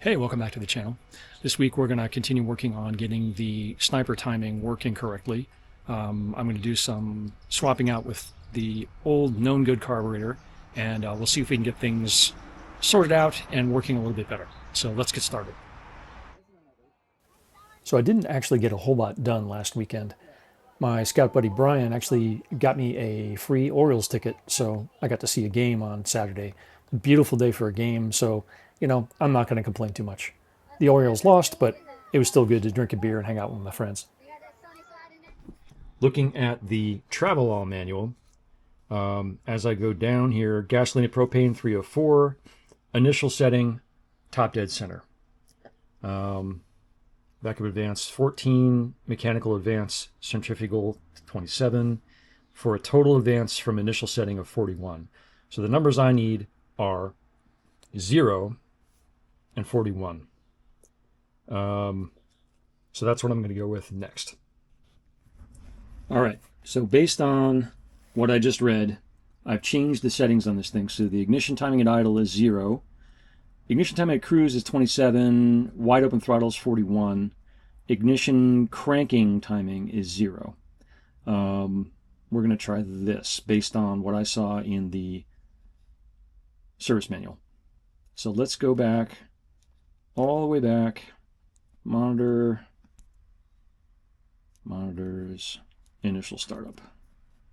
Hey, welcome back to the channel. This week we're going to continue working on getting the sniper timing working correctly. I'm going to do some swapping out with the old known good carburetor, and we'll see if we can get things sorted out and working a little bit better. So let's get started. So I didn't actually get a whole lot done last weekend. My scout buddy Brian actually got me a free Orioles ticket, so I got to see a game on Saturday. Beautiful day for a game, so, you know, I'm not going to complain too much. The Orioles lost, but it was still good to drink a beer and hang out with my friends. Looking at the Travelall manual, as I go down here, gasoline and propane 304, initial setting, top dead center. Vacuum advance 14, mechanical advance, centrifugal 27, for a total advance from initial setting of 41. So the numbers I need are 0 and 41. So that's what I'm going to go with next. All right, so based on what I just read, I've changed the settings on this thing. So the ignition timing at idle is 0. Ignition timing at cruise is 27. Wide open throttle is 41. Ignition cranking timing is 0. We're going to try this based on what I saw in the service manual. So let's go back, all the way back. Monitors, initial startup.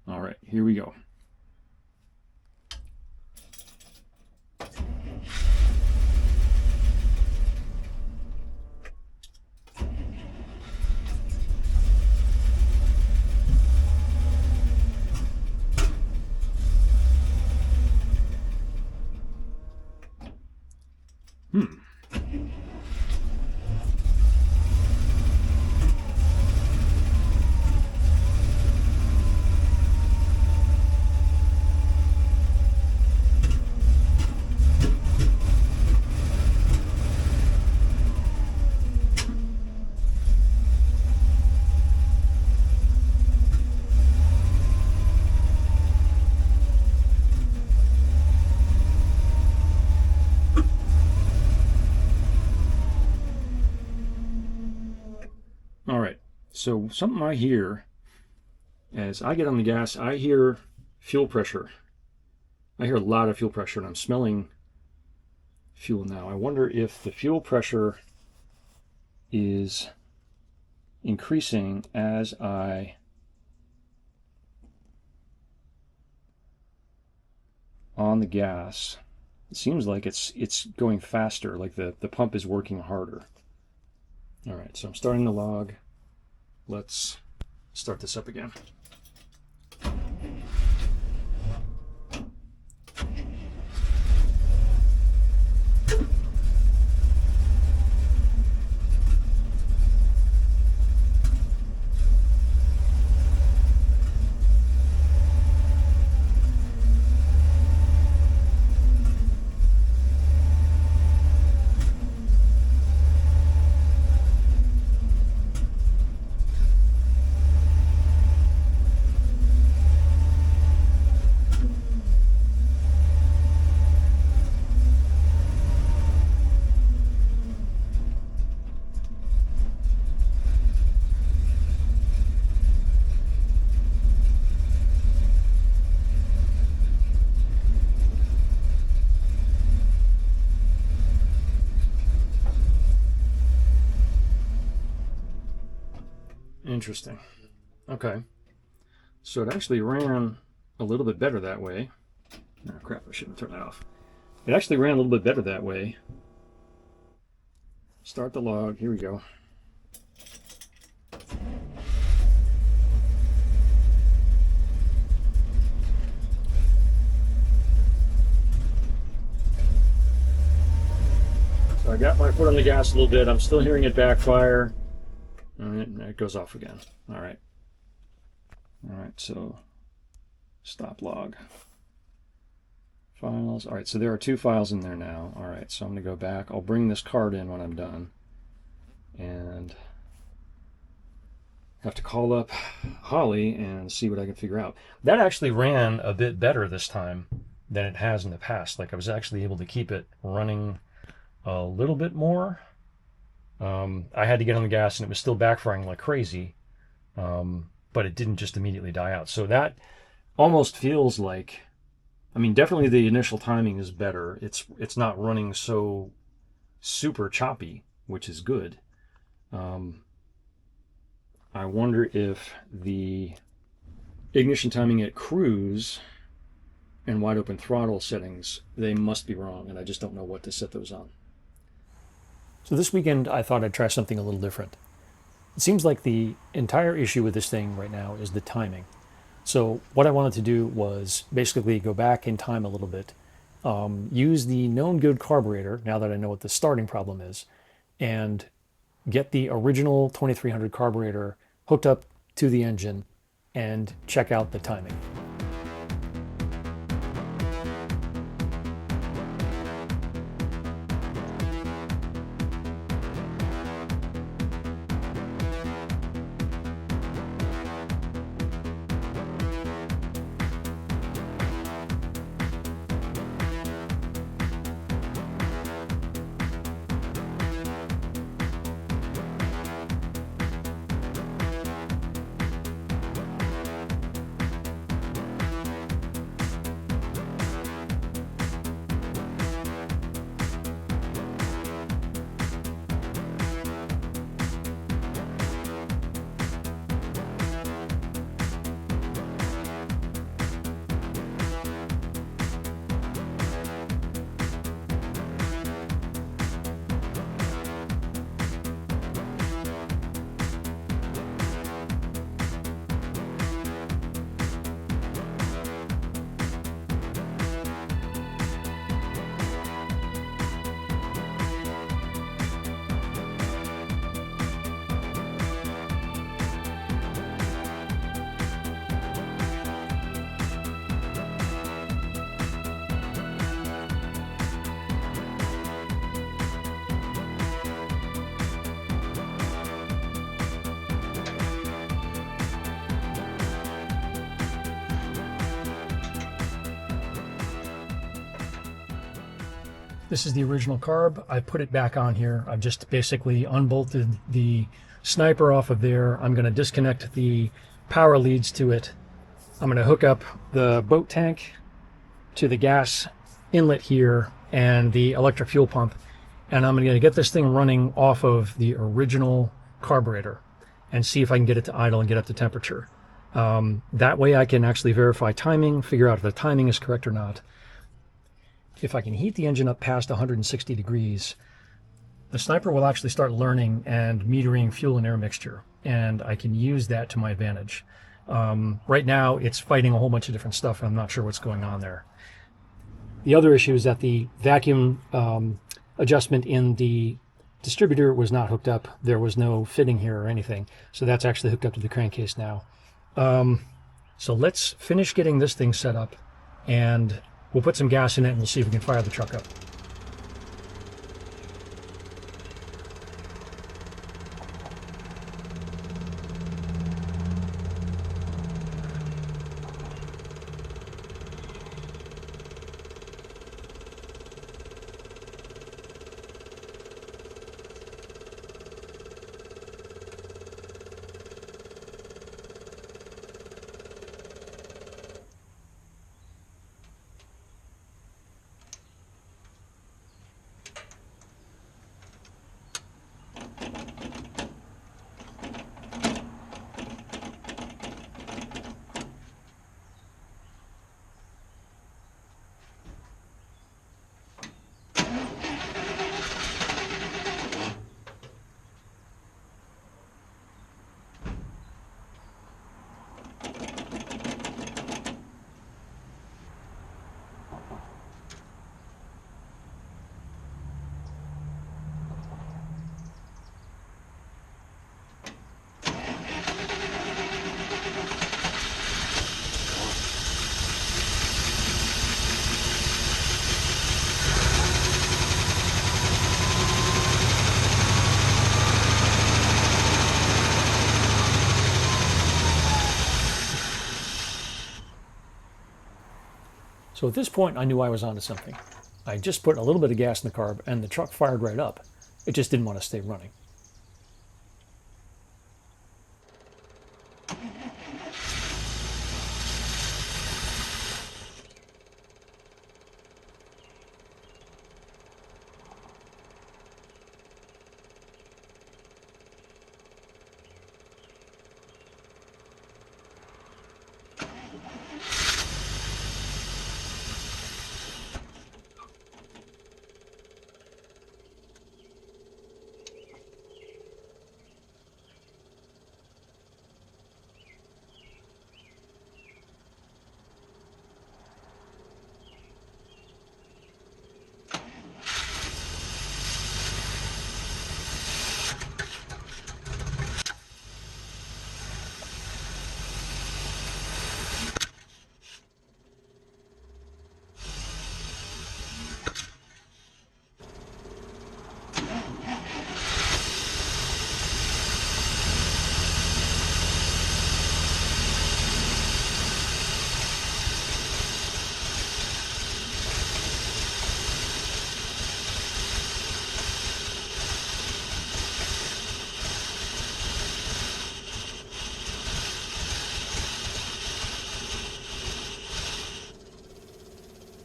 All right, here we go. All right, so something I hear as I get on the gas, I hear fuel pressure. I hear a lot of fuel pressure, and I'm smelling fuel now. I wonder if the fuel pressure is increasing as I on the gas. It seems like it's going faster, like the pump is working harder. All right, so I'm starting the log. Let's start this up again. Interesting. Okay. So it actually ran a little bit better that way. Oh, crap, I shouldn't turn that off. It actually ran a little bit better that way. Start the log. Here we go. So I got my foot on the gas a little bit. I'm still hearing it backfire. And it goes off again. All right. All right, so stop log. Files. All right, so there are 2 files in there now. All right, so I'm going to go back. I'll bring this card in when I'm done. And have to call up Holley and see what I can figure out. That actually ran a bit better this time than it has in the past. Like I was actually able to keep it running a little bit more. I had to get on the gas and it was still backfiring like crazy, but it didn't just immediately die out. So that almost feels like, I mean, definitely the initial timing is better. It's not running so super choppy, which is good. I wonder if the ignition timing at cruise and wide open throttle settings, they must be wrong, and I just don't know what to set those on. So this weekend, I thought I'd try something a little different. It seems like the entire issue with this thing right now is the timing. So what I wanted to do was basically go back in time a little bit, use the known good carburetor, now that I know what the starting problem is, and get the original 2300 carburetor hooked up to the engine and check out the timing. This is the original carb. I put it back on here. I've just basically unbolted the sniper off of there. I'm going to disconnect the power leads to it. I'm going to hook up the boat tank to the gas inlet here and the electric fuel pump. And I'm going to get this thing running off of the original carburetor and see if I can get it to idle and get up to temperature. That way I can actually verify timing, figure out if the timing is correct or not. If I can heat the engine up past 160 degrees, the sniper will actually start learning and metering fuel and air mixture, and I can use that to my advantage. Right now, it's fighting a whole bunch of different stuff, and I'm not sure what's going on there. The other issue is that the vacuum adjustment in the distributor was not hooked up. There was no fitting here or anything, so that's actually hooked up to the crankcase now. So let's finish getting this thing set up, and we'll put some gas in it and we'll see if we can fire the truck up. So at this point, I knew I was onto something. I just put a little bit of gas in the carb and the truck fired right up. It just didn't want to stay running.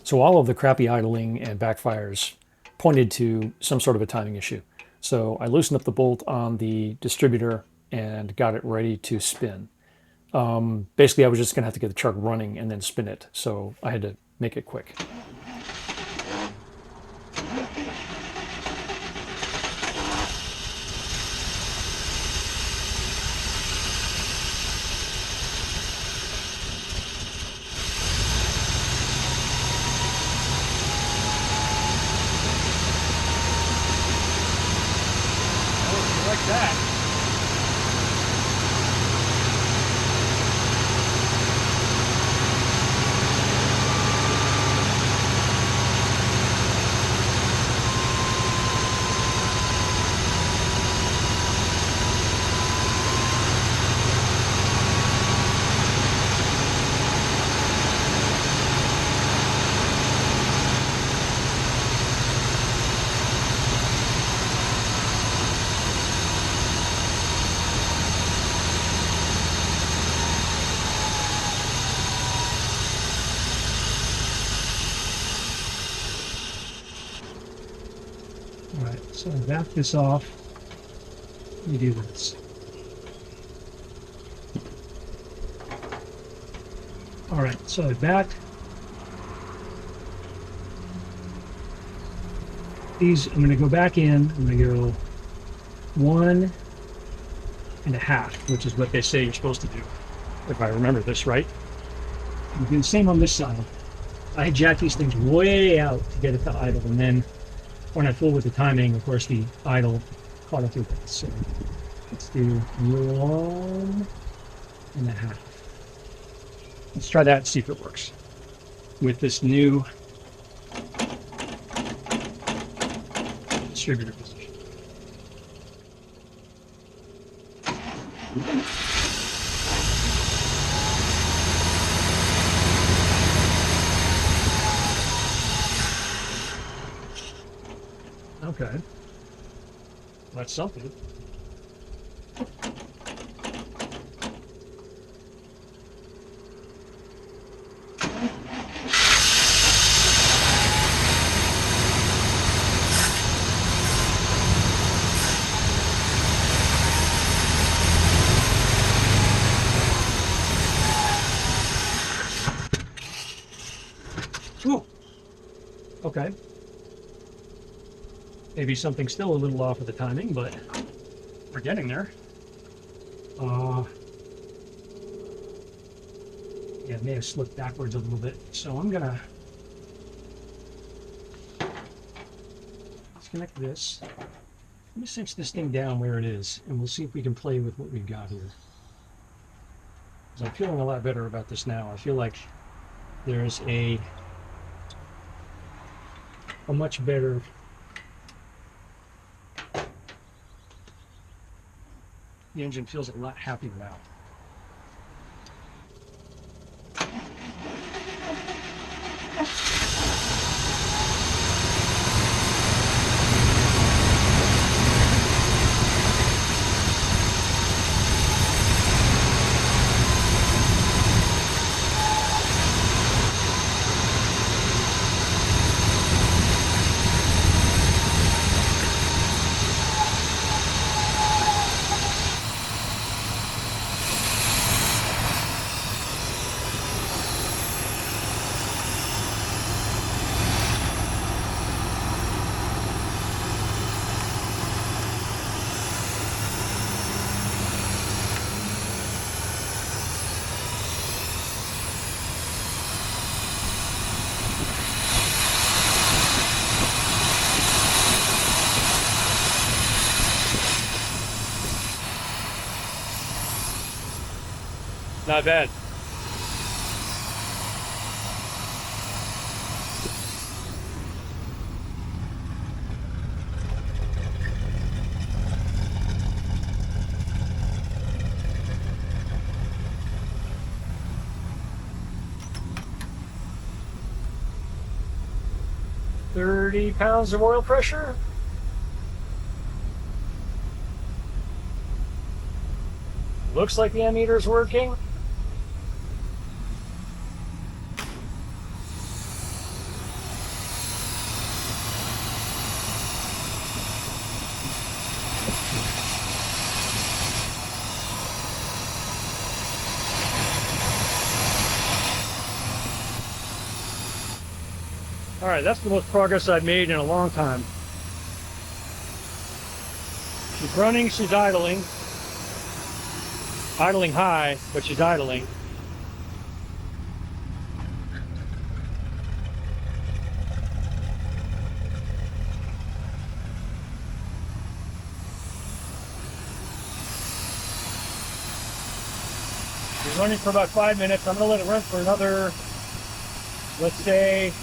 So all of the crappy idling and backfires pointed to some sort of a timing issue. So I loosened up the bolt on the distributor and got it ready to spin. Basically, I was just going to have to get the truck running and then spin it. So I had to make it quick. Like that. All right, so I back this off. Let me do this. All right, so I backed these. I'm going to go back in. I'm going to go 1.5, which is what they say you're supposed to do, if I remember this right. I'm doing the same on this side. I jack these things way out to get it to idle, and then when I fool with the timing, of course, the idle caught up with it. So let's do 1.5. Let's try that and see if it works with this new distributor position. Okay. That's something. Ooh. Okay. Maybe something still a little off of the timing, but we're getting there. Yeah, it may have slipped backwards a little bit. So I'm gonna disconnect this. Let me cinch this thing down where it is, and we'll see if we can play with what we've got here. 'Cause I'm feeling a lot better about this now. I feel like there's a much better the engine feels a lot happier now. Not bad. £30 of oil pressure. Looks like the ammeter is working. All right, that's the most progress I've made in a long time. She's running, she's idling. Idling high, but she's idling. She's running for about 5 minutes. I'm going to let it run for another, let's say,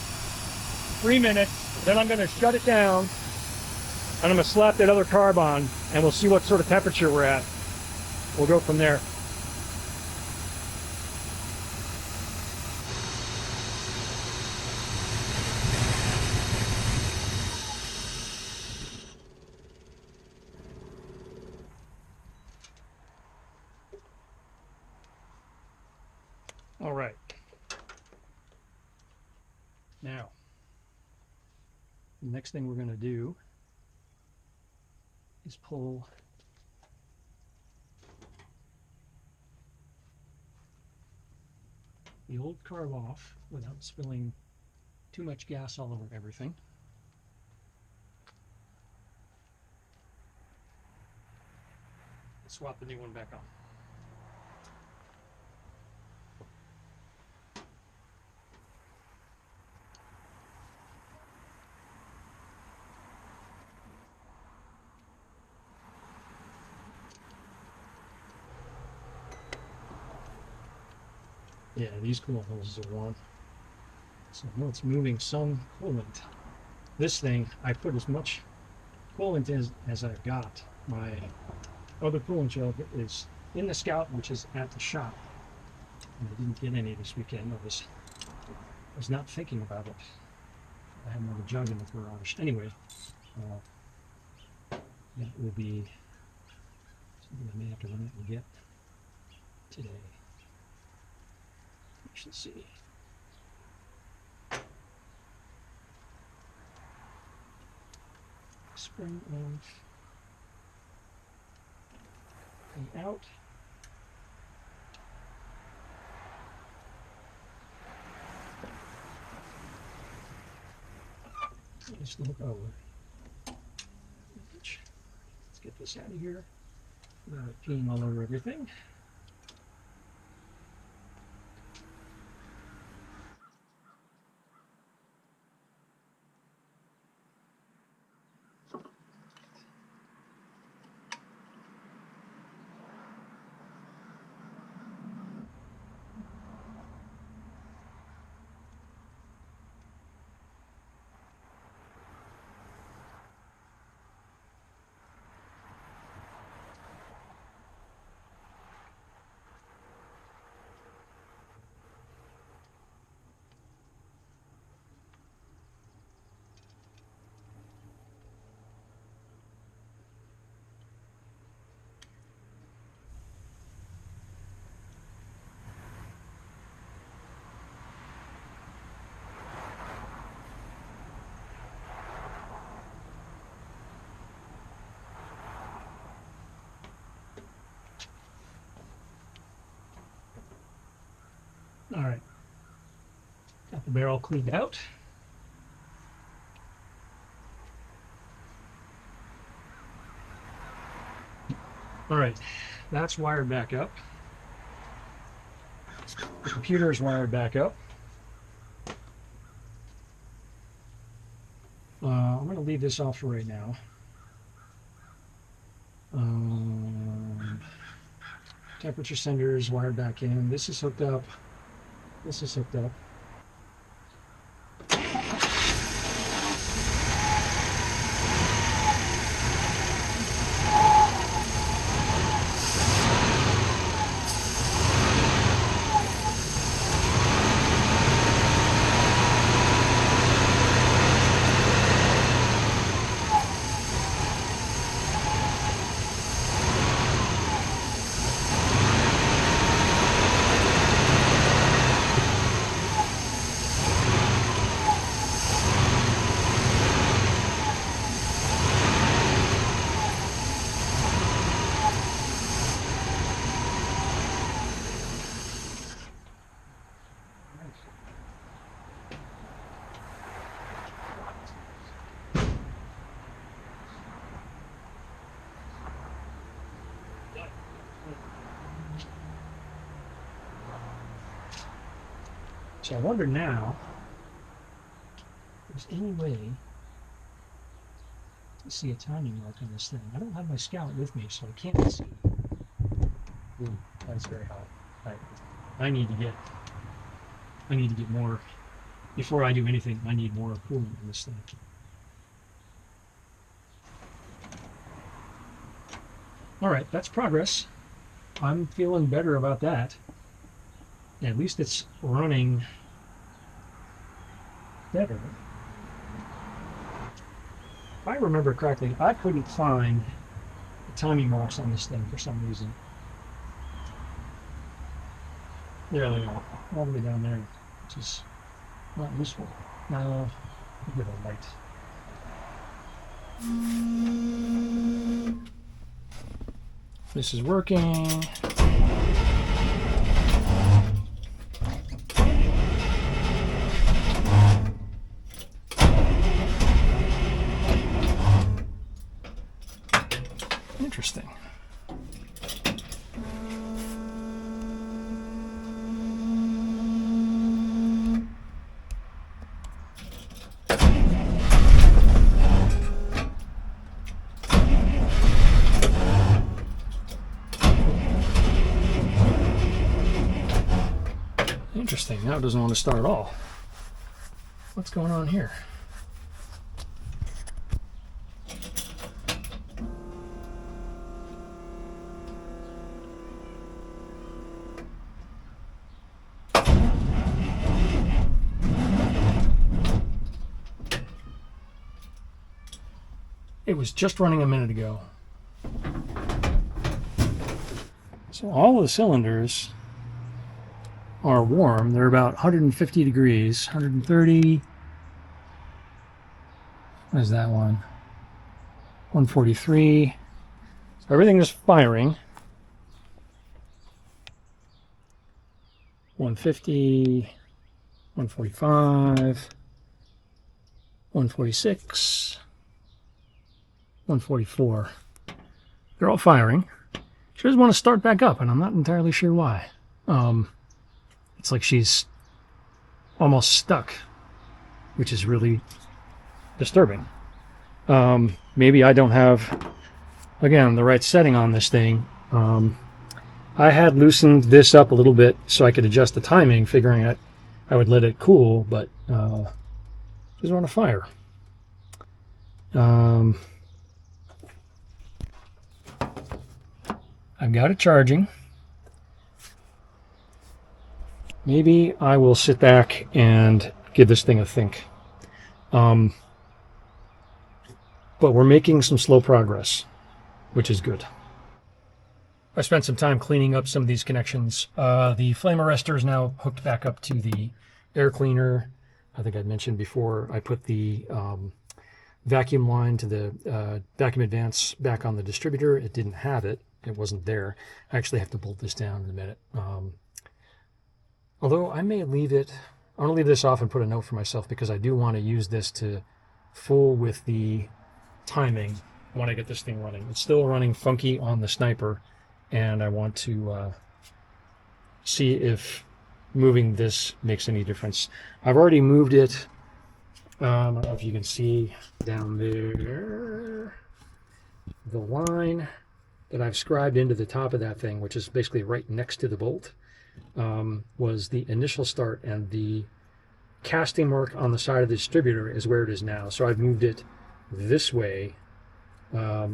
3 minutes. Then I'm going to shut it down, and I'm going to slap that other carb on, and we'll see what sort of temperature we're at. We'll go from there. All right. Now, the next thing we're going to do is pull the old carb off without spilling too much gas all over everything. Swap the new one back on. Yeah, these coolant hoses are warm. So I know it's moving some coolant. This thing, I put as much coolant in as I've got. My other coolant jug is in the Scout, which is at the shop. And I didn't get any this weekend. I was not thinking about it. I had another jug in the garage. Anyway, that will be something I may have to run out and get today. You should see. Spring on and out. Let's look over. Let's get this out of here. Peeing all over everything. All right, got the barrel cleaned out. All right, that's wired back up. The computer is wired back up. I'm going to leave this off for right now. Temperature sender is wired back in. This is hooked up. This is hooked up. So I wonder now if there's any way to see a timing mark on this thing. I don't have my Scout with me, so I can't see. Ooh, that's very hot. I need to get more. Before I do anything, I need more coolant in this thing. All right, that's progress. I'm feeling better about that. At least it's running better. If I remember correctly, I couldn't find the timing marks on this thing for some reason. There they are, all the way down there, which is not useful. Now, I'll give it a light. This is working. Interesting. Interesting. Now it doesn't want to start at all. What's going on here? It was just running a minute ago. So all of the cylinders are warm. They're about 150 degrees, 130. What is that one? 143. So everything is firing. 150, 145, 146. 144. They're all firing. She doesn't want to start back up, and I'm not entirely sure why. It's like she's almost stuck, which is really disturbing. Maybe I don't have, again, the right setting on this thing. I had loosened this up a little bit so I could adjust the timing, figuring that I would let it cool, but she doesn't want to fire. I've got it charging. Maybe I will sit back and give this thing a think. But we're making some slow progress, which is good. I spent some time cleaning up some of these connections. The flame arrestor is now hooked back up to the air cleaner. I think I mentioned before I put the vacuum line to the vacuum advance back on the distributor. It didn't have it. It wasn't there. I actually have to bolt this down in a minute. Although I may leave it, I'm going to leave this off and put a note for myself because I do want to use this to fool with the timing when I get this thing running. It's still running funky on the sniper, and I want to see if moving this makes any difference. I've already moved it. I don't know if you can see down there the line. that I've scribed into the top of that thing, which is basically right next to the bolt, was the initial start, and the casting mark on the side of the distributor is where it is now. So I've moved it this way a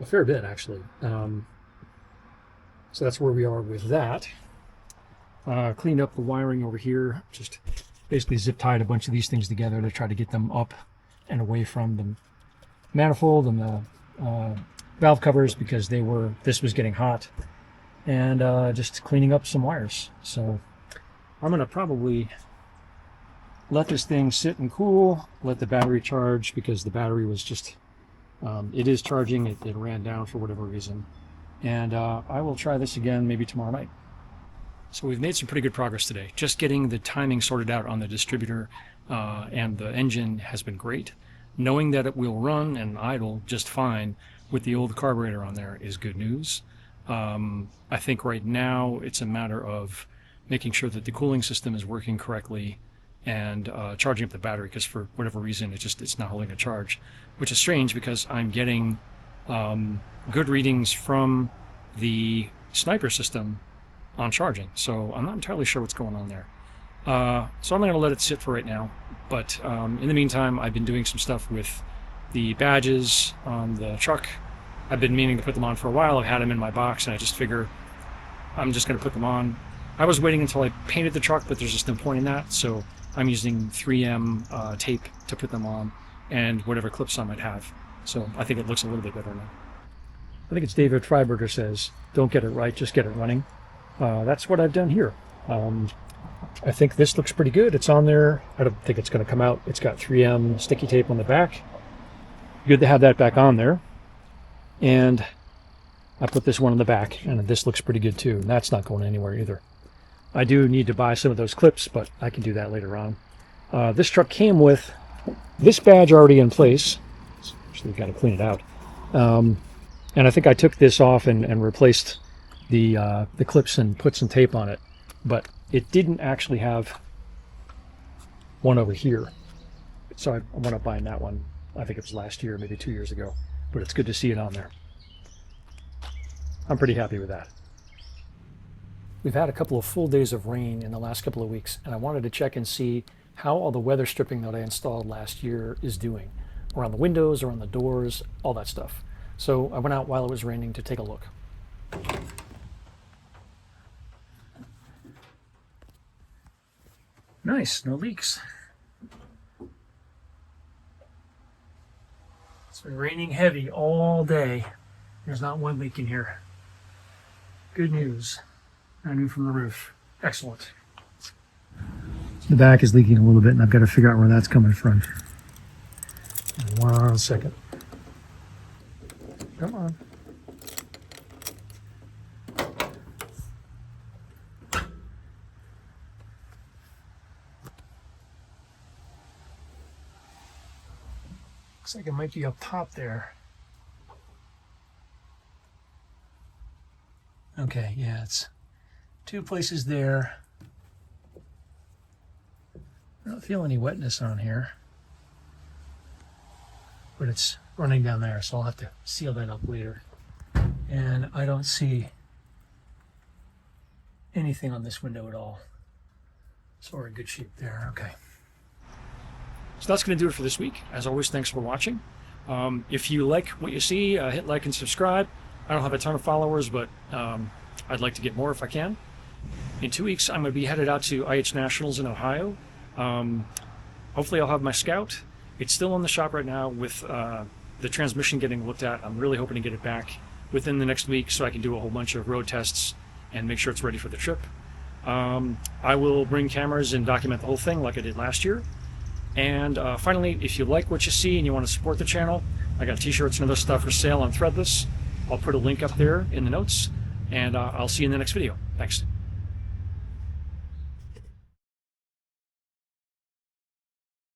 fair bit, actually. So that's where we are with that. Cleaned up the wiring over here, just basically zip tied a bunch of these things together to try to get them up and away from the manifold and the valve covers, because this was getting hot, and just cleaning up some wires. So I'm gonna probably let this thing sit and cool, let the battery charge, because the battery was just it is charging. It ran down for whatever reason, and I will try this again maybe tomorrow night. So we've made some pretty good progress today. Just getting the timing sorted out on the distributor and the engine has been great. Knowing that it will run and idle just fine with the old carburetor on there is good news. I think right now it's a matter of making sure that the cooling system is working correctly and charging up the battery, because for whatever reason it's not holding a charge, which is strange because I'm getting good readings from the sniper system on charging, so I'm not entirely sure what's going on there. So I'm going to let it sit for right now, but in the meantime I've been doing some stuff with the badges on the truck. I've been meaning to put them on for a while. I've had them in my box, and I just figure I'm just going to put them on. I was waiting until I painted the truck, but there's just no point in that, so I'm using 3M tape to put them on, and whatever clips I might have. So I think it looks a little bit better now. I think it's David Freiberger says, don't get it right, just get it running. That's what I've done here. I think this looks pretty good. It's on there. I don't think it's going to come out. It's got 3M sticky tape on the back. Good to have that back on there. And I put this one on the back, and this looks pretty good too. And that's not going anywhere either. I do need to buy some of those clips, but I can do that later on. This truck came with this badge already in place. Actually, got to clean it out. And I think I took this off and replaced the clips and put some tape on it, but it didn't actually have one over here. So I wound up buying that one. I think it was last year, maybe 2 years ago, but it's good to see it on there. I'm pretty happy with that. We've had a couple of full days of rain in the last couple of weeks, and I wanted to check and see how all the weather stripping that I installed last year is doing. Around the windows, around the doors, all that stuff. So I went out while it was raining to take a look. Nice, no leaks. It's been raining heavy all day. There's not one leak in here. Good news. I knew from the roof. Excellent. The back is leaking a little bit, and I've got to figure out where that's coming from. 1 second. Come on. Looks like it might be up top there. Okay, yeah, it's 2 places there. I don't feel any wetness on here, but it's running down there, so I'll have to seal that up later. And I don't see anything on this window at all. So we're in good shape there. Okay. So that's going to do it for this week. As always, thanks for watching. If you like what you see, hit like and subscribe. I don't have a ton of followers, but I'd like to get more if I can. In 2 weeks, I'm going to be headed out to IH Nationals in Ohio. Hopefully I'll have my Scout. It's still in the shop right now with the transmission getting looked at. I'm really hoping to get it back within the next week so I can do a whole bunch of road tests and make sure it's ready for the trip. I will bring cameras and document the whole thing like I did last year. And finally, if you like what you see and you want to support the channel, I got t-shirts and other stuff for sale on Threadless. I'll put a link up there in the notes, and I'll see you in the next video. Thanks.